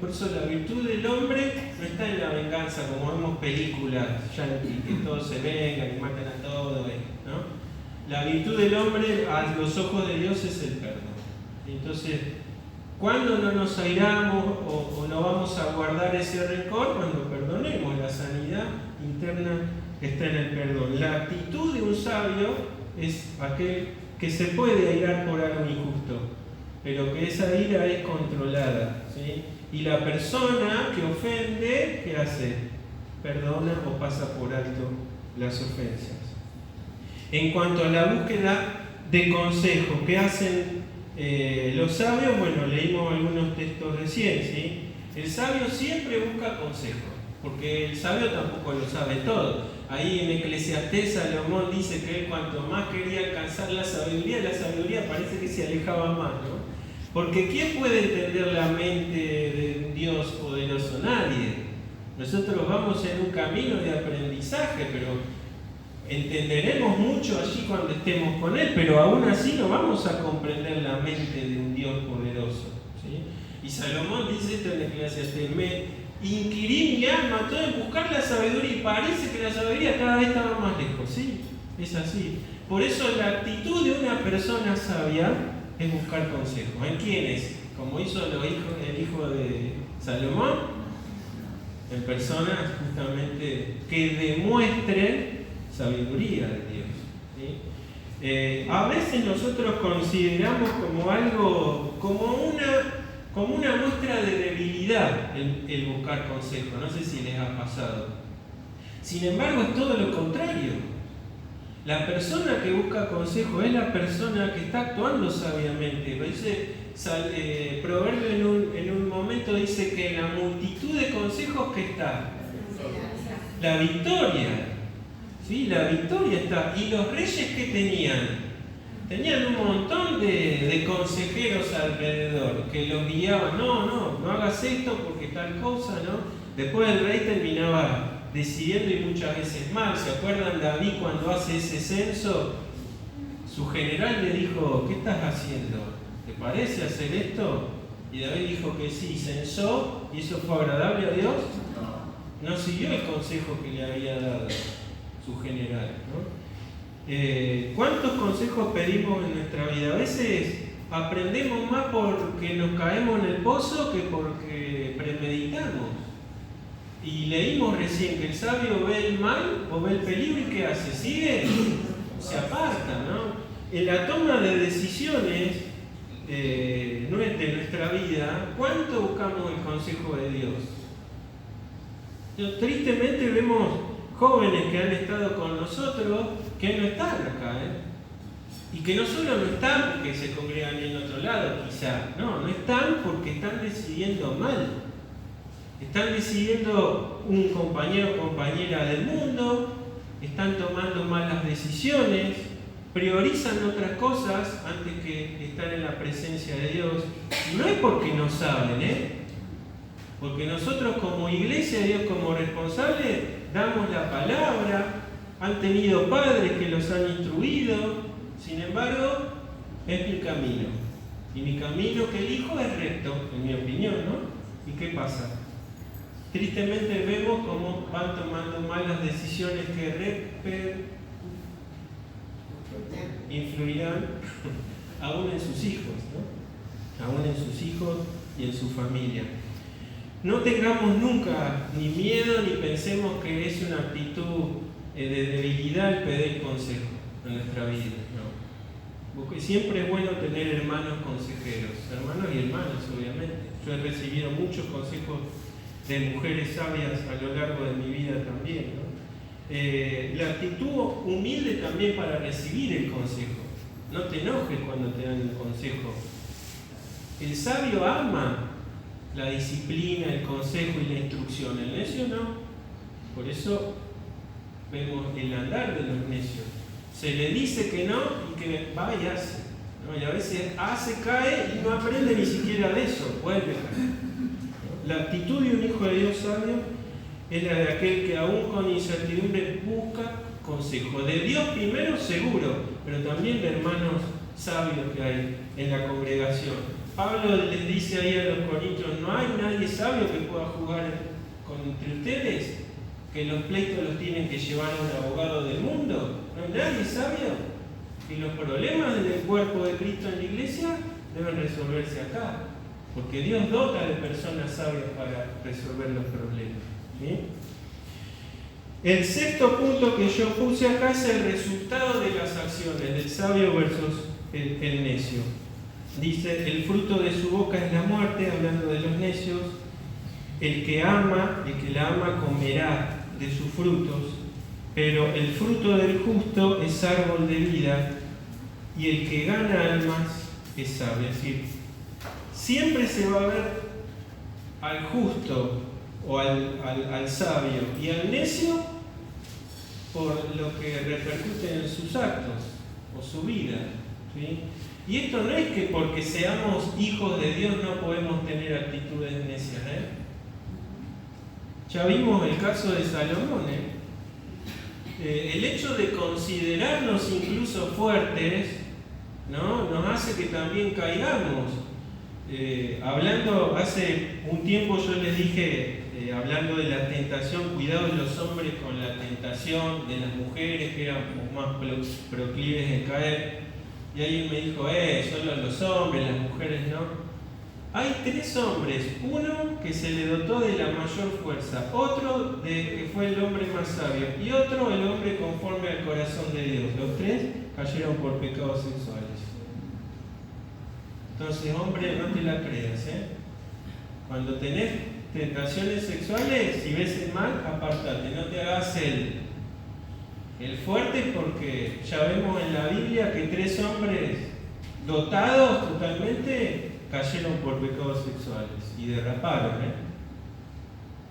Speaker 1: Por eso la virtud del hombre no está en la venganza, como vemos películas, que todos se vengan y maten a todos, ¿no? La virtud del hombre a los ojos de Dios es el perdón. Entonces, ¿cuándo no nos airamos o no vamos a guardar ese rencor? Cuando perdonemos. La sanidad interna está en el perdón. La actitud de un sabio es aquel que se puede airar por algo injusto, pero que esa ira es controlada, ¿sí? Y la persona que ofende, ¿qué hace? Perdona o pasa por alto las ofensas. En cuanto a la búsqueda de consejo, ¿qué hacen los sabios? Bueno, leímos algunos textos recién, ¿sí? El sabio siempre busca consejo, porque el sabio tampoco lo sabe todo. Ahí en Eclesiastés Salomón dice que él cuanto más quería alcanzar la sabiduría parece que se alejaba más, ¿no? Porque ¿quién puede entender la mente de un Dios poderoso? Nadie. Nosotros vamos en un camino de aprendizaje, pero entenderemos mucho allí cuando estemos con Él, pero aún así no vamos a comprender la mente de un Dios poderoso, ¿sí? Y Salomón dice esto en Eclesiastés: me inquirí mi alma todo en buscar la sabiduría, y parece que la sabiduría cada vez estaba más lejos, ¿sí? Es así. Por eso la actitud de una persona sabia es buscar consejo. ¿En quiénes? Como hizo el hijo de Salomón, en personas justamente que demuestren sabiduría de Dios, ¿sí? A veces nosotros consideramos como algo, como una muestra de debilidad el buscar consejo. No sé si les ha pasado. Sin embargo, es todo lo contrario. La persona que busca consejo es la persona que está actuando sabiamente. Dice, Proverbio en un momento dice que en la multitud de consejos que está la victoria. ¿Sí? La victoria está. Y los reyes que tenían un montón de consejeros alrededor que los guiaban. No hagas esto porque tal cosa, ¿no? Después el rey terminaba decidiendo, y muchas veces mal. ¿Se acuerdan David cuando hace ese censo? Su general le dijo: ¿qué estás haciendo? ¿Te parece hacer esto? Y David dijo que sí, censó, y eso fue agradable a Dios. No siguió el consejo que le había dado su general, ¿no? ¿Cuántos consejos pedimos en nuestra vida? A veces aprendemos más porque nos caemos en el pozo que porque premeditamos. Y leímos recién que el sabio ve el mal o ve el peligro, y ¿qué hace? Sigue, se aparta, ¿no? En la toma de decisiones de nuestra vida, ¿cuánto buscamos el consejo de Dios? Tristemente vemos jóvenes que han estado con nosotros que no están acá, y que no solo no están porque se congregan en otro lado, quizá, no están porque están decidiendo mal. Están decidiendo un compañero o compañera del mundo, están tomando malas decisiones, priorizan otras cosas antes que estar en la presencia de Dios. Y no es porque no saben, porque nosotros como iglesia, Dios como responsable, damos la palabra, han tenido padres que los han instruido. Sin embargo, es mi camino. Y mi camino que elijo es recto, en mi opinión, ¿no? ¿Y qué pasa? Tristemente vemos cómo van tomando malas decisiones que influirán aún en sus hijos, ¿no? Aún en sus hijos y en su familia. No tengamos nunca ni miedo ni pensemos que es una actitud de debilidad el pedir consejo en nuestra vida, ¿no? Porque siempre es bueno tener hermanos consejeros, hermanos y hermanas, obviamente. Yo he recibido muchos consejos de mujeres sabias a lo largo de mi vida también, ¿no? La actitud humilde también para recibir el consejo. No te enojes cuando te dan el consejo. El sabio ama la disciplina, el consejo y la instrucción. El necio no. Por eso vemos el andar de los necios. Se le dice que no y que va y hace, ¿no? Y a veces hace, cae y no aprende ni siquiera de eso, vuelve a caer. La actitud de un hijo de Dios sabio es la de aquel que aún con incertidumbre busca consejo. De Dios primero seguro, pero también de hermanos sabios que hay en la congregación. Pablo les dice ahí a los corintios: no hay nadie sabio que pueda jugar entre ustedes, que los pleitos los tienen que llevar a un abogado del mundo. No hay nadie sabio. Y los problemas del cuerpo de Cristo en la iglesia deben resolverse acá, porque Dios dota de personas sabias para resolver los problemas, ¿sí? El sexto punto que yo puse acá es el resultado de las acciones del sabio versus el necio. Dice: el fruto de su boca es la muerte, hablando de los necios, el que la ama comerá de sus frutos, pero el fruto del justo es árbol de vida, y el que gana almas es sabio. Es decir, siempre se va a ver al justo o al sabio y al necio por lo que repercute en sus actos o su vida, ¿sí? Y esto no es que porque seamos hijos de Dios no podemos tener actitudes necias, Ya vimos el caso de Salomón, el hecho de considerarnos incluso fuertes, ¿no?, nos hace que también caigamos. Hablando hace un tiempo yo les dije, hablando de la tentación, cuidado de los hombres con la tentación de las mujeres que eran más proclives de caer. Y alguien me dijo, solo los hombres, las mujeres no. Hay 3 hombres, uno que se le dotó de la mayor fuerza, otro que fue el hombre más sabio y otro el hombre conforme al corazón de Dios. Los 3 cayeron por pecados sexuales. Entonces, hombre, no te la creas, Cuando tenés tentaciones sexuales, si ves el mal, apartate, no te hagas el fuerte, porque ya vemos en la Biblia que 3 hombres dotados totalmente cayeron por pecados sexuales y derraparon.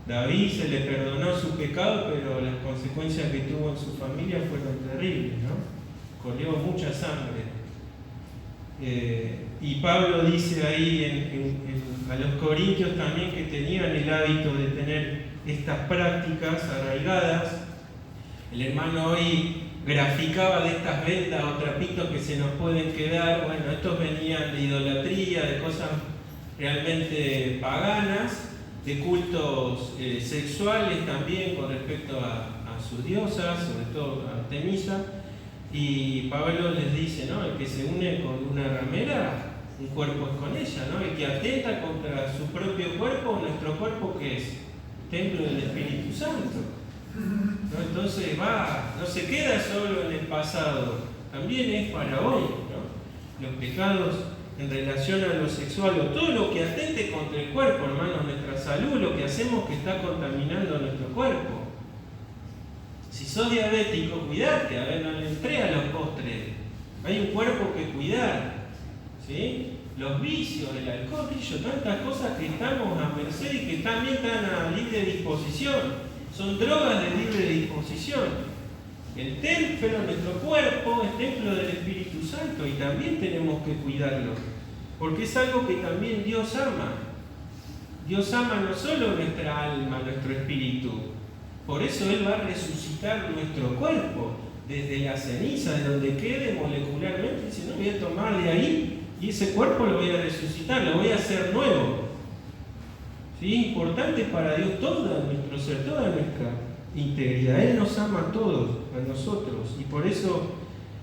Speaker 1: David se le perdonó su pecado, pero las consecuencias que tuvo en su familia fueron terribles, ¿no? Corrió mucha sangre. Y Pablo dice ahí a los corintios también que tenían el hábito de tener estas prácticas arraigadas. El hermano hoy graficaba de estas vendas o trapitos que se nos pueden quedar. Bueno, estos venían de idolatría, de cosas realmente paganas, de cultos sexuales también con respecto a sus diosas, sobre todo a Artemisa. Y Pablo les dice, ¿no?, el que se une con una ramera, un cuerpo es con ella, ¿no? El que atenta contra su propio cuerpo, nuestro cuerpo, que es templo del Espíritu Santo, ¿no? Entonces no se queda solo en el pasado, también es para hoy, ¿no? Los pecados en relación a lo sexual o todo lo que atente contra el cuerpo, hermanos, nuestra salud, lo que hacemos que está contaminando nuestro cuerpo. Si sos diabético, cuidate, no le entré a los postres. Hay un cuerpo que cuidar, ¿sí? Los vicios, el alcohol, tantas cosas que estamos a merced y que también están a libre disposición. Son drogas de libre disposición. El templo, nuestro cuerpo, es templo del Espíritu Santo y también tenemos que cuidarlo, porque es algo que también Dios ama. Dios ama no solo nuestra alma, nuestro espíritu. Por eso Él va a resucitar nuestro cuerpo desde la ceniza, de donde quede molecularmente. Dice, no, voy a tomar de ahí y ese cuerpo lo voy a resucitar, lo voy a hacer nuevo. ¿Sí? Importante para Dios todo nuestro ser, toda nuestra integridad. Él nos ama a todos, a nosotros, y por eso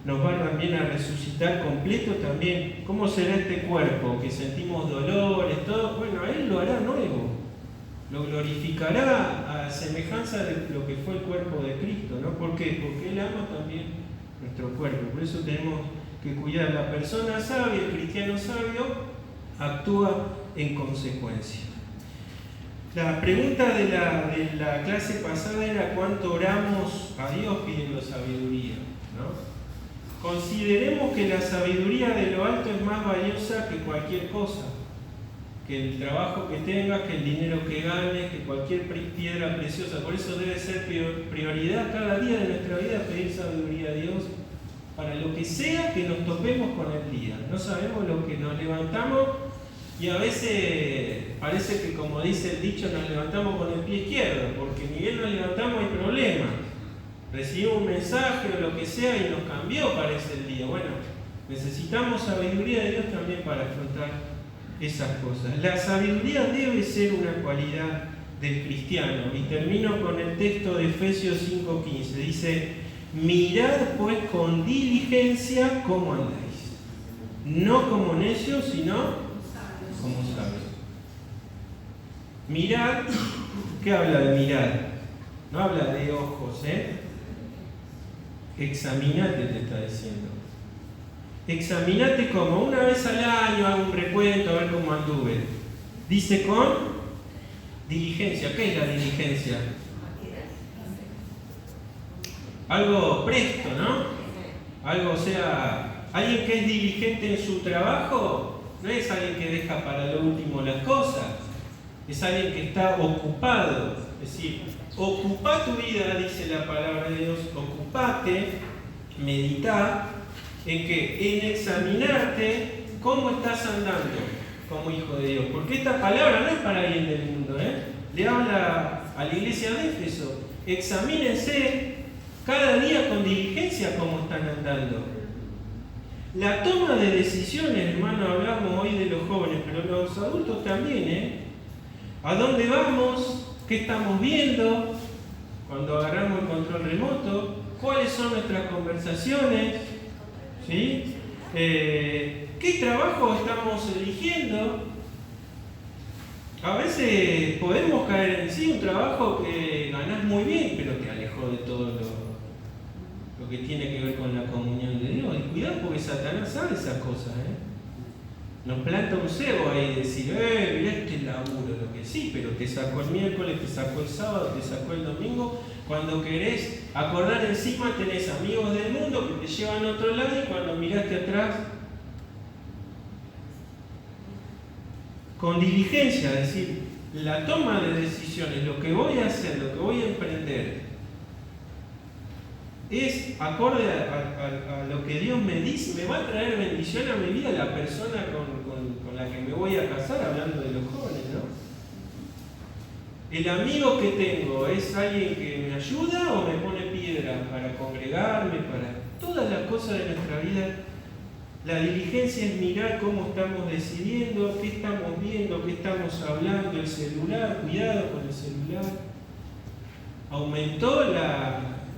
Speaker 1: nos va también a resucitar completo también. ¿Cómo será este cuerpo? Que sentimos dolores, todo. Bueno, Él lo hará nuevo. Lo glorificará a semejanza de lo que fue el cuerpo de Cristo, ¿no? ¿Por qué? Porque Él ama también nuestro cuerpo. Por eso tenemos que cuidar. La persona sabia, el cristiano sabio, actúa en consecuencia. La pregunta de la clase pasada era cuánto oramos a Dios pidiendo sabiduría, ¿no? Consideremos que la sabiduría de lo alto es más valiosa que cualquier cosa, que el trabajo que tengas, que el dinero que ganes, que cualquier piedra preciosa. Por eso debe ser prioridad cada día de nuestra vida pedir sabiduría a Dios para lo que sea que nos topemos con el día. No sabemos lo que nos levantamos y a veces parece que, como dice el dicho, nos levantamos con el pie izquierdo, porque ni bien nos levantamos hay problemas. Recibimos un mensaje o lo que sea y nos cambió, parece, el día. Bueno, necesitamos sabiduría de Dios también para afrontar esas cosas. La sabiduría debe ser una cualidad del cristiano. Y termino con el texto de Efesios 5:15. Dice, mirad pues con diligencia cómo andáis, no como necios, sino como sabios. Mirad, ¿qué habla de mirar? No habla de ojos, Examinate, te está diciendo. Examinate como una vez al año, hago un recuento, a ver cómo anduve. Dice con Diligencia. ¿Qué es la diligencia? Algo presto, ¿no? Algo, o sea, alguien que es diligente en su trabajo no es alguien que deja para lo último las cosas, es alguien que está ocupado. Es decir, ocupa tu vida, dice la palabra de Dios, ocupate, medita en que en examinarte cómo estás andando como hijo de Dios. Porque esta palabra no es para alguien del mundo, le habla a la iglesia de Éfeso. Examínense cada día con diligencia cómo están andando. La toma de decisiones, hermano, hablamos hoy de los jóvenes, pero los adultos también, ¿A dónde vamos? ¿Qué estamos viendo? Cuando agarramos el control remoto, ¿cuáles son nuestras conversaciones? ¿Sí? ¿Qué trabajo estamos eligiendo? A veces podemos caer en sí un trabajo que ganás muy bien, pero te alejó de todo lo que tiene que ver con la comunión de Dios. Y cuidado porque Satanás sabe esas cosas, Nos planta un cebo ahí y decir, mirá este laburo, lo que sí, pero te sacó el miércoles, te sacó el sábado, te sacó el domingo. Cuando querés acordar encima tenés amigos del mundo que te llevan a otro lado y cuando miraste atrás, con diligencia, es decir, la toma de decisiones, lo que voy a hacer, lo que voy a emprender, es acorde a lo que Dios me dice, me va a traer bendición a mi vida la persona con la que me voy a casar, hablando de los jóvenes, ¿no? ¿El amigo que tengo es alguien que me ayuda o me pone piedra para congregarme, para todas las cosas de nuestra vida? La diligencia es mirar cómo estamos decidiendo, qué estamos viendo, qué estamos hablando, el celular, cuidado con el celular. Aumentó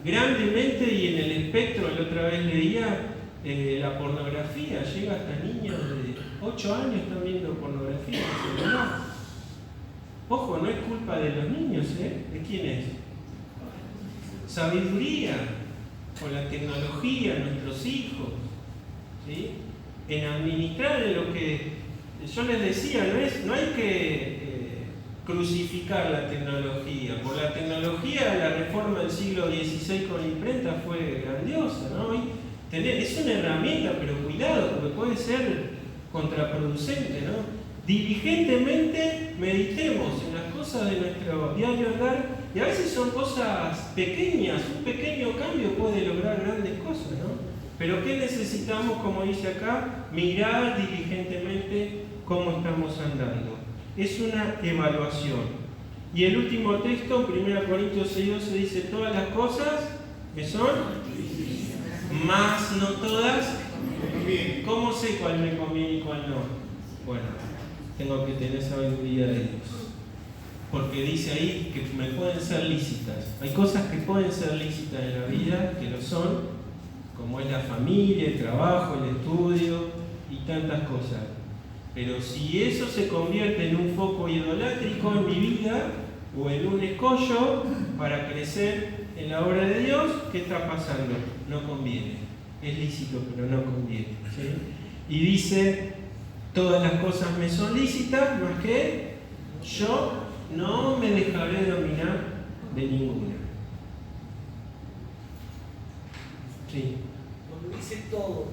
Speaker 1: grandemente y en el espectro, la otra vez leía, la pornografía, llega hasta niños de 8 años están viendo pornografía en el celular. Ojo, no es culpa de los niños, ¿De quién es? Sabiduría con la tecnología, nuestros hijos, ¿sí? En administrar en lo que yo les decía, no hay que crucificar la tecnología. Por la tecnología, la reforma del siglo XVI con la imprenta fue grandiosa, ¿no? Es una herramienta, pero cuidado, porque puede ser contraproducente, ¿no? Diligentemente meditemos en las cosas de nuestro diario andar, y a veces son cosas pequeñas, un pequeño cambio puede lograr grandes cosas, ¿no? Pero ¿qué necesitamos, como dice acá? Mirar diligentemente cómo estamos andando. Es una evaluación. Y el último texto, 1 Corintios 6:12, dice: todas las cosas me son, mas no todas. ¿Cómo sé cuál me conviene y cuál no? Bueno, tengo que tener sabiduría de Dios. Porque dice ahí que me pueden ser lícitas. Hay cosas que pueden ser lícitas en la vida, que lo son, como es la familia, el trabajo, el estudio y tantas cosas. Pero si eso se convierte en un foco idolátrico en mi vida o en un escollo para crecer en la obra de Dios, ¿qué está pasando? No conviene. Es lícito, pero no conviene, ¿sí? Y dice: todas las cosas me son lícitas, más que yo no me dejaré dominar de ninguna. Sí.
Speaker 4: Cuando dice todo,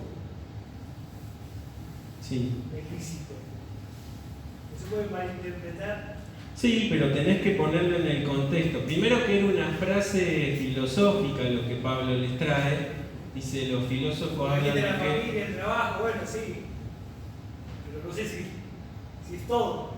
Speaker 1: Sí.
Speaker 4: es lícito. ¿Se puede malinterpretar?
Speaker 1: Sí, pero tenés que ponerlo en el contexto. Primero, que era una frase filosófica lo que Pablo les trae. Dice, los filósofos hablan de
Speaker 4: la
Speaker 1: que...
Speaker 4: familia, el trabajo, bueno, sí. Pero no sé si es todo.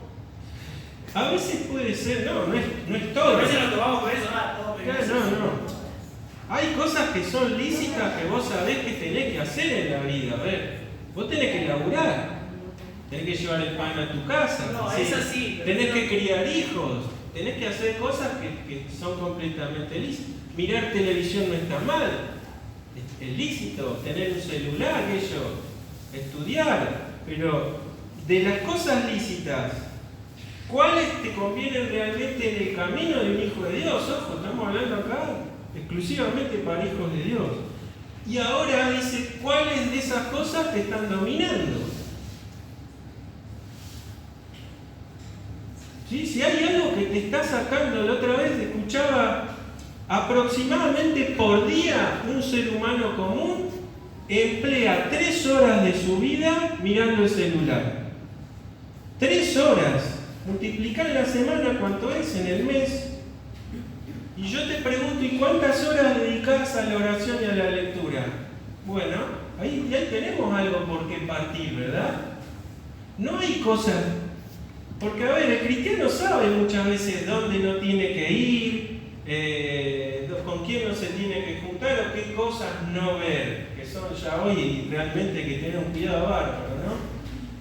Speaker 1: A veces puede ser, no es todo.
Speaker 4: A veces nos tomamos por eso, todo.
Speaker 1: Claro, no. Hay cosas que son lícitas que vos sabés que tenés que hacer en la vida. A ver, vos tenés que laburar, tenés que llevar el pan a tu casa,
Speaker 4: No,
Speaker 1: ¿sí?
Speaker 4: es así.
Speaker 1: Tenés que criar hijos, tenés que hacer cosas que son completamente lícitas. Mirar televisión no está mal, es lícito. Tener un celular, estudiar, pero de las cosas lícitas, ¿cuáles te convienen realmente en el camino de un hijo de Dios? Ojo, estamos hablando acá exclusivamente para hijos de Dios. Y ahora dice, ¿cuáles de esas cosas te están dominando? ¿Sí? Si hay algo que te está sacando, la otra vez escuchaba aproximadamente por día un ser humano común emplea 3 horas de su vida mirando el celular. 3 horas. Multiplicar la semana cuánto es en el mes. Y yo te pregunto, ¿y cuántas horas dedicás a la oración y a la lectura? Bueno, ahí ya tenemos algo por qué partir, ¿verdad? No hay cosas. Porque, a ver, el cristiano sabe muchas veces dónde no tiene que ir, con quién no se tiene que juntar o qué cosas no ver, que son ya hoy realmente que tener un cuidado bárbaro, ¿no?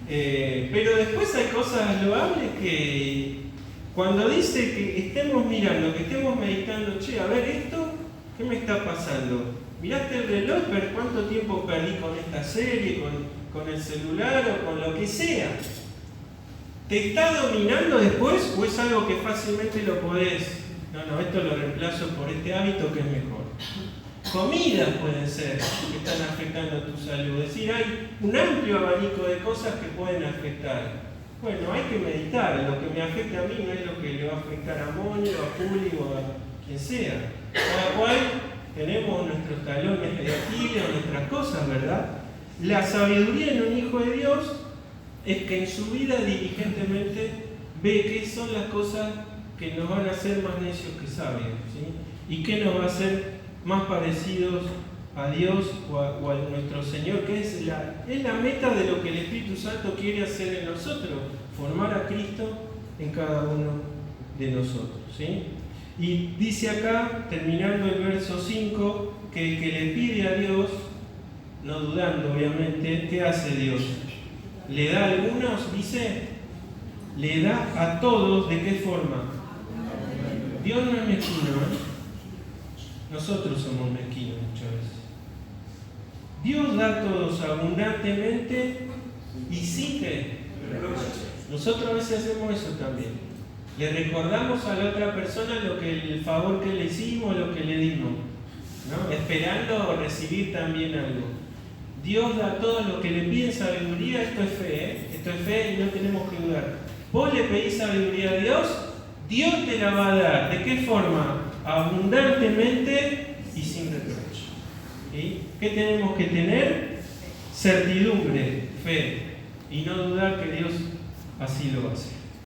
Speaker 1: Pero después hay cosas loables que cuando dice que estemos mirando, que estemos meditando, che, a ver esto, ¿qué me está pasando? ¿Miraste el reloj? ¿Ver cuánto tiempo perdí con esta serie, con el celular o con lo que sea? ¿Te está dominando después o es algo que fácilmente lo podés? No, esto lo reemplazo por este hábito que es mejor. Comidas pueden ser que están afectando tu salud. Es decir, hay un amplio abanico de cosas que pueden afectar. Bueno, hay que meditar. Lo que me afecta a mí no es lo que le va a afectar a Moni o a Juli o a quien sea. Cada cual tenemos nuestros talones de Aquiles o nuestras cosas, ¿verdad? La sabiduría en un hijo de Dios es que en su vida diligentemente ve qué son las cosas que nos van a hacer más necios que sabios, ¿sí? Y qué nos va a hacer más parecidos a Dios o a nuestro Señor, que es la meta de lo que el Espíritu Santo quiere hacer en nosotros, formar a Cristo en cada uno de nosotros, ¿sí? Y dice acá, terminando el verso 5, que el que le pide a Dios, no dudando obviamente, ¿qué hace Dios? Le da a algunos, dice, le da a todos, ¿de qué forma? Dios no es mezquino, ¿eh? Nosotros somos mezquinos muchas veces. Dios da a todos abundantemente y sin que nosotros a veces hacemos eso también. Le recordamos a la otra persona el favor que le hicimos, lo que le dimos, ¿no? Esperando recibir también algo. Dios da todo lo que le piden sabiduría. Esto es fe, ¿eh? Esto es fe y no tenemos que dudar. Vos le pedís sabiduría a Dios, Dios te la va a dar. ¿De qué forma? Abundantemente y sin reproche. ¿Sí? ¿Qué tenemos que tener? Certidumbre, fe, y no dudar que Dios así lo hace.